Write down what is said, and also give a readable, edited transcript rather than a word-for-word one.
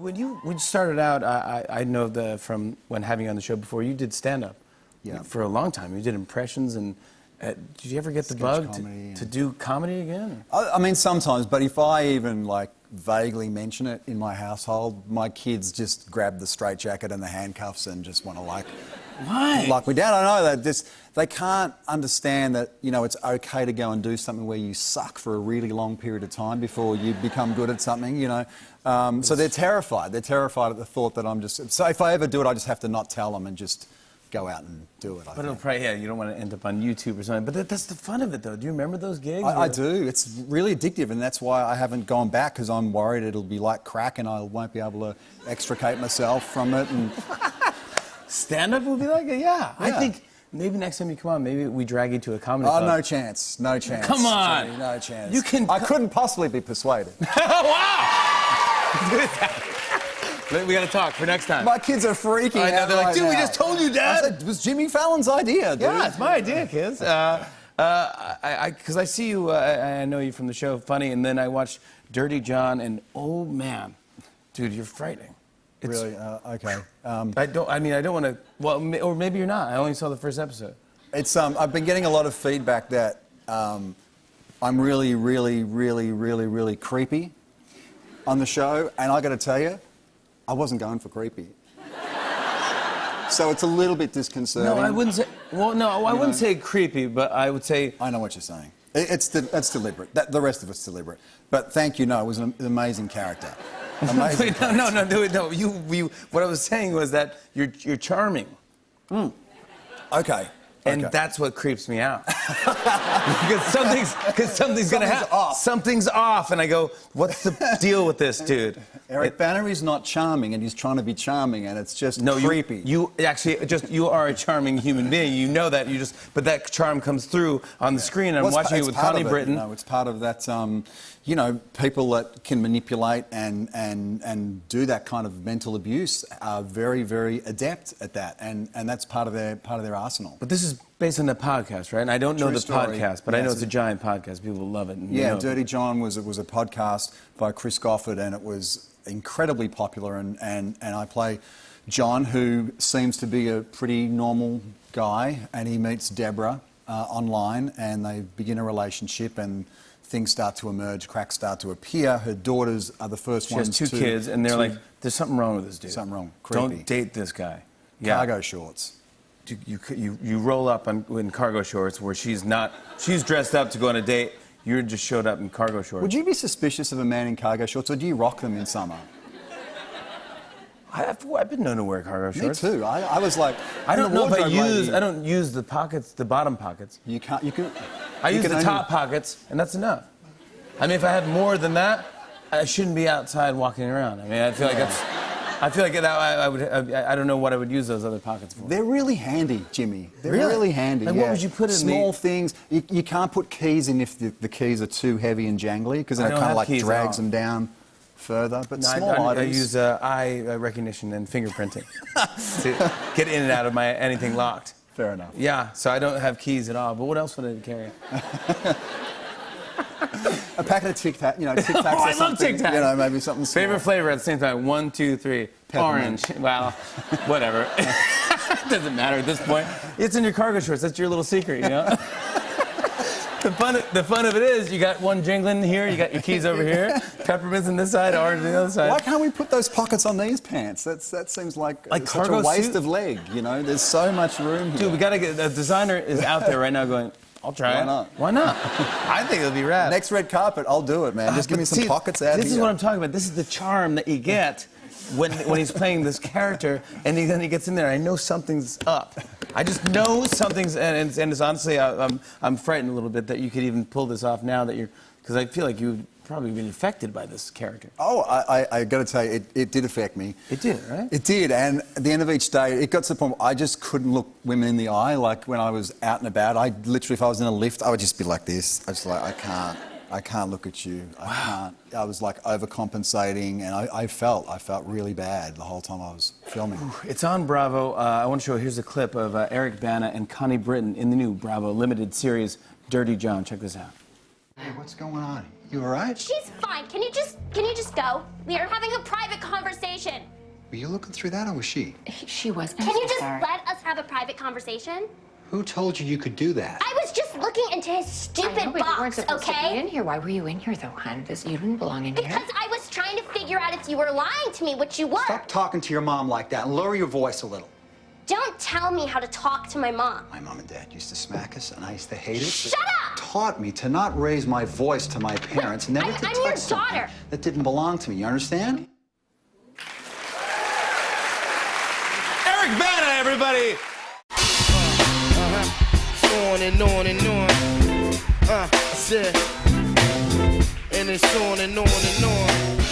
when you started out, I know from when having you on the show before, you did stand-up. Yeah. For a long time. You did impressions and did you ever get the bug to do comedy again? I mean, sometimes, but if I even like vaguely mention it in my household, my kids just grab the straitjacket and the handcuffs and just want to like lock me down. I know that they can't understand that, you know, it's okay to go and do something where you suck for a really long period of time before you become good at something, you know. So they're terrified. They're terrified at the thought that I'm just... So if I ever do it, I just have to not tell them and just go out and do it. But it'll probably, yeah, you don't want to end up on YouTube or something. But that's the fun of it, though. Do you remember those gigs? I do. It's really addictive, and that's why I haven't gone back, because I'm worried it'll be like crack and I won't be able to extricate myself from it. And stand-up will be like it? Yeah. I think maybe next time you come on, maybe we drag you to a comedy club. No chance. No chance. Come on. Johnny, no chance. You can... I couldn't possibly be persuaded. Wow! We got to talk for next time. My kids are freaking out. I know, they're like, right dude, now. we just told you, Dad. I said, it was Jimmy Fallon's idea, dude. Yeah, it's my idea, kids. Because I see you, I know you from the show, funny, and then I watched Dirty John, and oh man, dude, you're frightening. It's, really? Okay. I don't want to. Well, or maybe you're not. I only saw the first episode. It's I've been getting a lot of feedback that I'm really, really, really, really, really creepy on the show, and I got to tell you, I wasn't going for creepy. So it's a little bit disconcerting. No, I wouldn't say. Well, no, I wouldn't say creepy, but I would say. I know what you're saying. That's deliberate. The rest of it's deliberate. But thank you. No, it was an amazing character. Amazing. No. You. What I was saying was that you're charming. Okay. And that's what creeps me out. because something's gonna happen. Something's off, and I go, "What's the deal with this dude?" Eric Banner is not charming, and he's trying to be charming, and it's just creepy. You actually you are a charming human being. You know that. But that charm comes through on the screen. I'm watching you with Connie Britton. You know, it's part of that. You know, people that can manipulate and do that kind of mental abuse are very, very adept at that, and that's part of their arsenal. But this is based on the podcast, right? And I don't know the podcast, but I know it's a giant podcast. People will love it. Yeah, Dirty John was a podcast by Chris Goffard, and it was incredibly popular. And I play John, who seems to be a pretty normal guy, and he meets Deborah online, and they begin a relationship, and things start to emerge, cracks start to appear. Her daughters are the first ones to... She has two kids, and they're like, there's something wrong with this dude. Something wrong. Creepy. Don't date this guy. Cargo shorts. You roll up in cargo shorts where she's dressed up to go on a date. You just showed up in cargo shorts. Would you be suspicious of a man in cargo shorts, or do you rock them in summer? I've been known to wear cargo shorts. Me too. I was like... I don't know if I don't use the pockets, the bottom pockets. You can't... You can... I use the top pockets, and that's enough. I mean, if I had more than that, I shouldn't be outside walking around. I mean, I feel like that's... I feel like I don't know what I would use those other pockets for. They're really handy, Jimmy. They're really handy. Like, what would you put in small things? You can't put keys in if the keys are too heavy and jangly, because then it kind of like drags them down further. But small items. I use eye recognition and fingerprinting to get in and out of anything locked. Fair enough. Yeah, so I don't have keys at all. But what else would I carry? A packet of Tic Tacs, Tic Tacs or something. I love Tic Tacs. You know, maybe something small. Favorite flavor at the same time. 1, 2, 3. Orange. Well, whatever. It doesn't matter at this point. It's in your cargo shorts. That's your little secret, you know? The fun of it is you got one jingling here, you got your keys over here, peppermints on this side, orange on the other side. Why can't we put those pockets on these pants? That seems like such a waste of leg, you know? There's so much room here. Dude, we gotta get... The designer is out there right now going... I'll try it. Why not? Why not? I think it'll be rad. Next red carpet, I'll do it, man. Just give me some pockets out here. This is what I'm talking about. This is the charm that you get when he's playing this character, and then he gets in there. I know something's up. I just know something's, and it's honestly, I'm frightened a little bit that you could even pull this off now that you're, because I feel like you've probably been affected by this character. Oh, I got to tell you, it did affect me. It did, right? It did, and at the end of each day, it got to the point where I just couldn't look women in the eye. Like when I was out and about, I literally, if I was in a lift, I would just be like this. I just like, I can't look at you. I can't. I was like overcompensating, and I felt really bad the whole time I was filming. It's on Bravo. I want to show, here's a clip of Eric Bana and Connie Britton in the new Bravo limited series, Dirty John. Check this out. Hey, what's going on? You all right? She's fine. Can you just go? We are having a private conversation. Were you looking through that, or was she? She was. Can you just let us have a private conversation? Who told you could do that? I was just looking into his I stupid know, but you weren't box, supposed to be okay? in here. Why were you in here, though, hon? You didn't belong in here. Because I was trying to figure out if you were lying to me, which you were. Stop talking to your mom like that and lower your voice a little. Don't tell me how to talk to my mom. My mom and dad used to smack us, and I used to hate it. Shut up! Taught me to not raise my voice to my parents, never to I'm touch your something daughter. that didn't belong to me. You understand? Eric Bana, everybody! On and on and on. I said, and it's on and on and on.